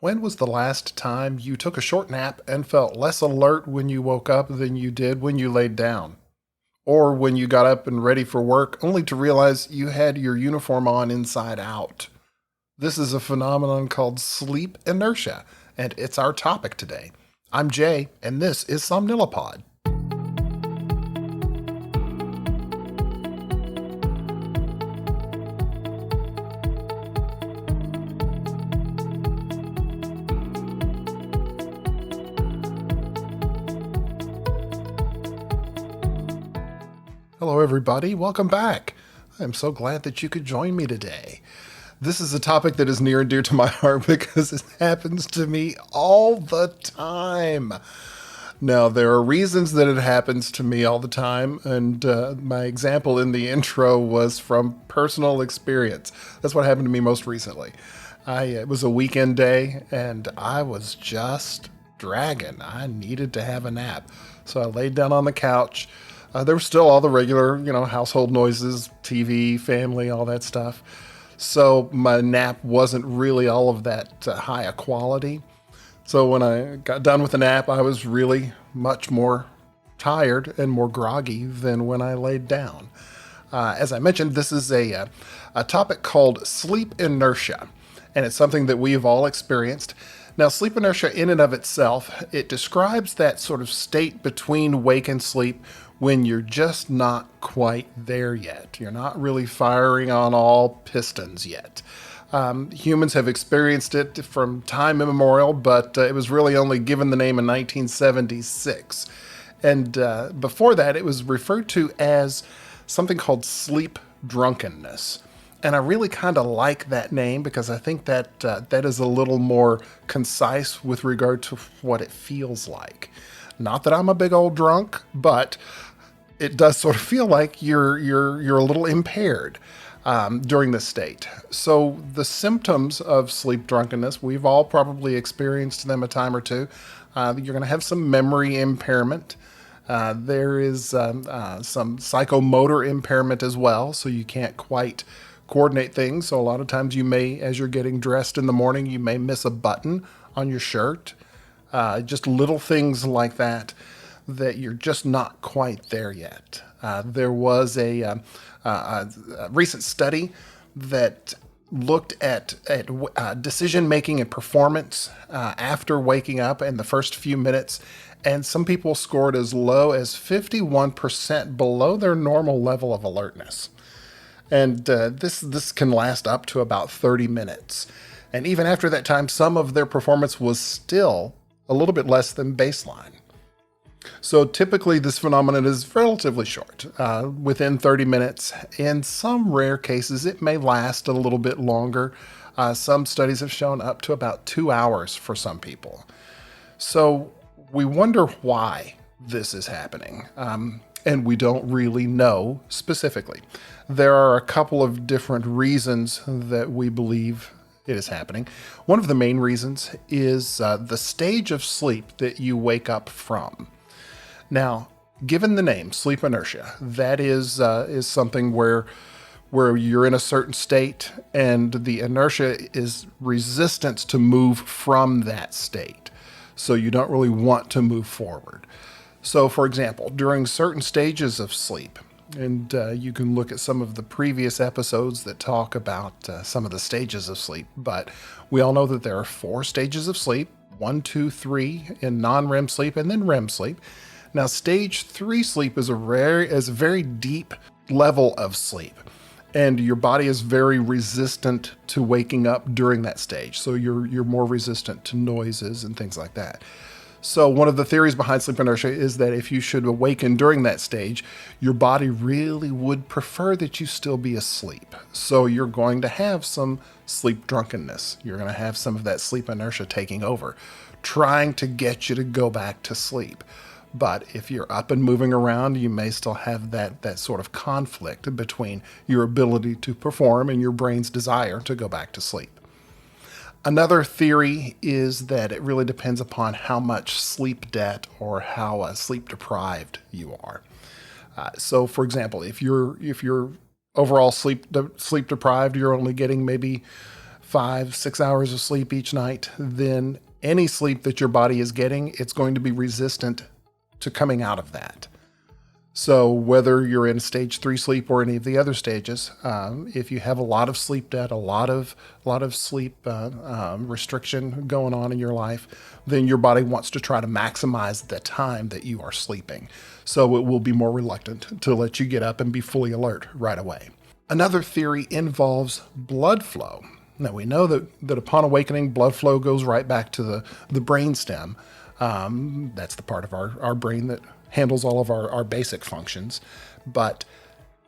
When was the last time you took a short nap and felt less alert when you woke up than you did when you laid down? Or when you got up and ready for work only to realize you had your uniform on inside out? This is a phenomenon called sleep inertia, and it's our topic today. I'm Jay, and this is Somnilopod. Hello, everybody. Welcome back. I'm so glad that you could join me today. This is a topic that is near and dear to my heart because it happens to me all the time. Now, there are reasons that it happens to me all the time, and my example in the intro was from personal experience. That's what happened to me most recently. It was a weekend day, and I was just dragging. I needed to have a nap. So I laid down on the couch. There were still all the regular, household noises, TV, family, all that stuff. So my nap wasn't really all of that high a quality. So when I got done with the nap, I was really much more tired and more groggy than when I laid down. As I mentioned, this is a topic called sleep inertia, and it's something that we have all experienced. Now, sleep inertia in and of itself, it describes that sort of state between wake and sleep when you're just not quite there yet. You're not really firing on all pistons yet. Humans have experienced it from time immemorial, but it was really only given the name in 1976. And before that, it was referred to as something called sleep drunkenness. And I really kind of like that name because I think that that is a little more concise with regard to what it feels like. Not that I'm a big old drunk, but it does sort of feel like you're a little impaired during this state. So the symptoms of sleep drunkenness, we've all probably experienced them a time or two. You're going to have some memory impairment. There is some psychomotor impairment as well, so you can't quite coordinate things. So a lot of times you may, as you're getting dressed in the morning, you may miss a button on your shirt. Just little things like that you're just not quite there yet. There was a recent study that looked at decision making and performance after waking up in the first few minutes, and some people scored as low as 51% below their normal level of alertness. And this can last up to about 30 minutes. And even after that time, some of their performance was still a little bit less than baseline. So typically this phenomenon is relatively short, within 30 minutes. In some rare cases, it may last a little bit longer. Some studies have shown up to about 2 hours for some people. So we wonder why this is happening. And we don't really know specifically. There are a couple of different reasons that we believe it is happening. One of the main reasons is the stage of sleep that you wake up from. Now, given the name sleep inertia, that is something where you're in a certain state and the inertia is resistance to move from that state. So you don't really want to move forward. So, for example, during certain stages of sleep, and you can look at some of the previous episodes that talk about some of the stages of sleep, but we all know that there are 4 stages of sleep, 1, 2, 3 in non-REM sleep, and then REM sleep. Now, stage 3 sleep is a very deep level of sleep, and your body is very resistant to waking up during that stage. So you're more resistant to noises and things like that. So one of the theories behind sleep inertia is that if you should awaken during that stage, your body really would prefer that you still be asleep. So you're going to have some sleep drunkenness. You're going to have some of that sleep inertia taking over, trying to get you to go back to sleep. But if you're up and moving around, you may still have that sort of conflict between your ability to perform and your brain's desire to go back to sleep. Another theory is that it really depends upon how much sleep debt or how sleep deprived you are. So, for example, if you're overall sleep deprived, you're only getting maybe 5, 6 hours of sleep each night, then any sleep that your body is getting, it's going to be resistant to coming out of that. So whether you're in stage 3 sleep or any of the other stages, if you have a lot of sleep debt, a lot of sleep restriction going on in your life, then your body wants to try to maximize the time that you are sleeping. So it will be more reluctant to let you get up and be fully alert right away. Another theory involves blood flow. Now we know that upon awakening, blood flow goes right back to the brainstem. That's the part of our brain that handles all of our basic functions. But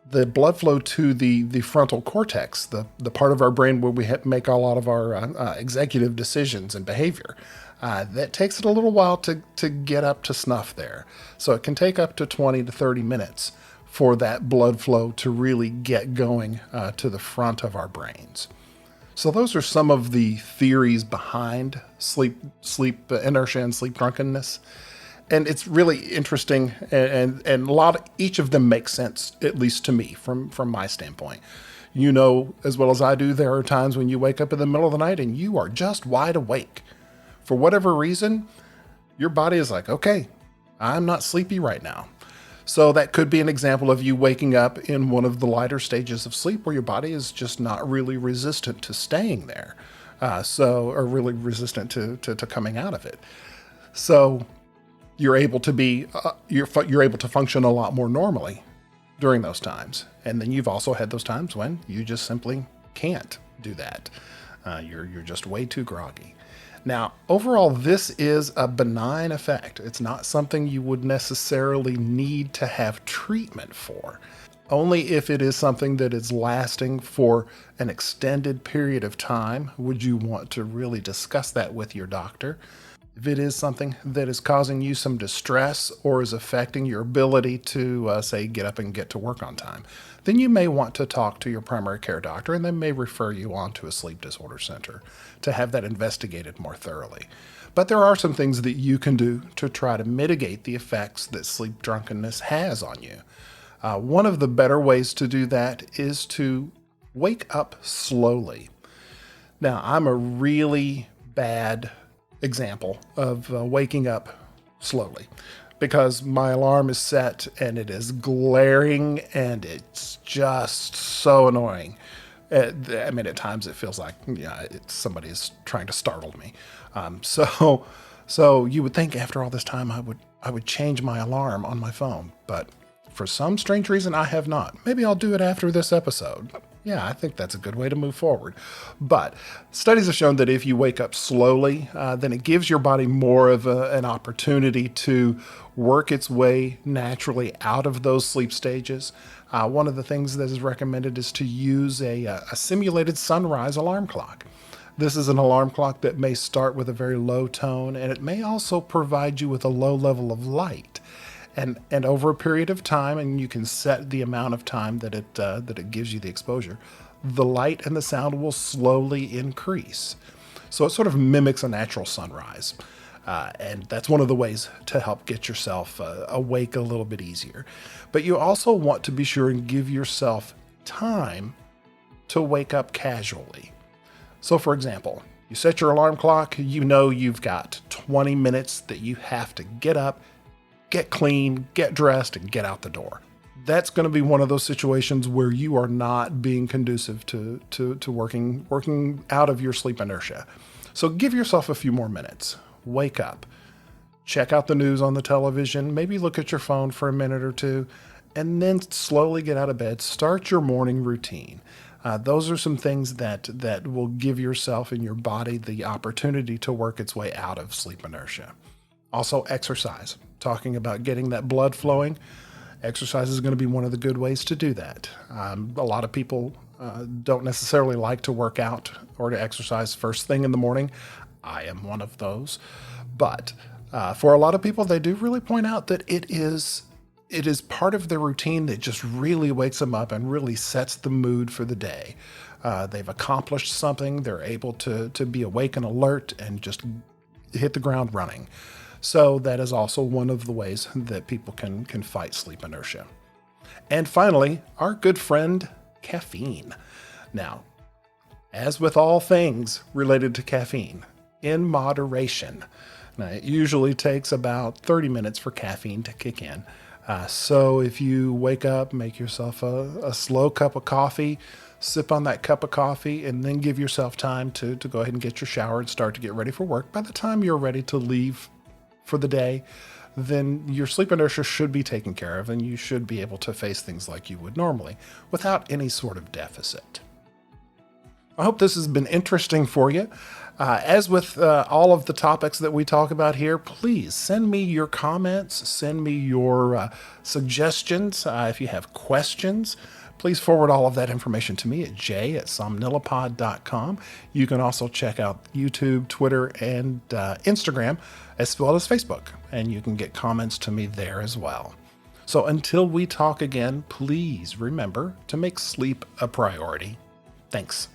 the blood flow to the frontal cortex, the part of our brain where we make a lot of our executive decisions and behavior, that takes it a little while to get up to snuff there. So it can take up to 20 to 30 minutes for that blood flow to really get going to the front of our brains. So those are some of the theories behind sleep inertia and sleep drunkenness. And it's really interesting, and each of them makes sense, at least to me, from my standpoint. You know as well as I do, there are times when you wake up in the middle of the night and you are just wide awake. For whatever reason, your body is like, okay, I'm not sleepy right now. So that could be an example of you waking up in one of the lighter stages of sleep where your body is just not really resistant to staying there, or really resistant to coming out of it. So you're able to be you're able to function a lot more normally during those times. And then you've also had those times when you just simply can't do that. You're just way too groggy. Now, overall, this is a benign effect. It's not something you would necessarily need to have treatment for. Only if it is something that is lasting for an extended period of time would you want to really discuss that with your doctor. If it is something that is causing you some distress or is affecting your ability to, say, get up and get to work on time, then you may want to talk to your primary care doctor, and they may refer you on to a sleep disorder center to have that investigated more thoroughly. But there are some things that you can do to try to mitigate the effects that sleep drunkenness has on you. One of the better ways to do that is to wake up slowly. Now, I'm a really bad example of waking up slowly because my alarm is set and it is glaring and it's just so annoying. I mean, at times it feels like somebody is trying to startle me. So you would think after all this time I would change my alarm on my phone, but for some strange reason I have not. Maybe I'll do it after this episode. Yeah, I think that's a good way to move forward. But studies have shown that if you wake up slowly, then it gives your body more of an opportunity to work its way naturally out of those sleep stages. One of the things that is recommended is to use a simulated sunrise alarm clock. This is an alarm clock that may start with a very low tone, and it may also provide you with a low level of light. And over a period of time, and you can set the amount of time that it gives you the exposure, the light and the sound will slowly increase. So it sort of mimics a natural sunrise. And that's one of the ways to help get yourself awake a little bit easier. But you also want to be sure and give yourself time to wake up casually. So for example, you set your alarm clock, you know you've got 20 minutes that you have to get up, get clean, get dressed, and get out the door. That's going to be one of those situations where you are not being conducive to working out of your sleep inertia. So give yourself a few more minutes. Wake up. Check out the news on the television. Maybe look at your phone for a minute or two, and then slowly get out of bed. Start your morning routine. Those are some things that will give yourself and your body the opportunity to work its way out of sleep inertia. Also, exercise. Talking about getting that blood flowing, exercise is going to be one of the good ways to do that. A lot of people don't necessarily like to work out or to exercise first thing in the morning. I am one of those. But for a lot of people, they do really point out that it is part of their routine that just really wakes them up and really sets the mood for the day. They've accomplished something. They're able to be awake and alert and just hit the ground running. So that is also one of the ways that people can fight sleep inertia. And finally, our good friend, caffeine. Now, as with all things related to caffeine, in moderation. Now, it usually takes about 30 minutes for caffeine to kick in. So if you wake up, make yourself a slow cup of coffee, sip on that cup of coffee, and then give yourself time to go ahead and get your shower and start to get ready for work. By the time you're ready to leave for the day, then your sleep inertia should be taken care of, and you should be able to face things like you would normally without any sort of deficit. I hope this has been interesting for you. As with all of the topics that we talk about here, please send me your comments, send me your suggestions. If you have questions, please forward all of that information to me at j@somnilopod.com. You can also check out YouTube, Twitter, and Instagram, as well as Facebook, and you can get comments to me there as well. So until we talk again, please remember to make sleep a priority. Thanks.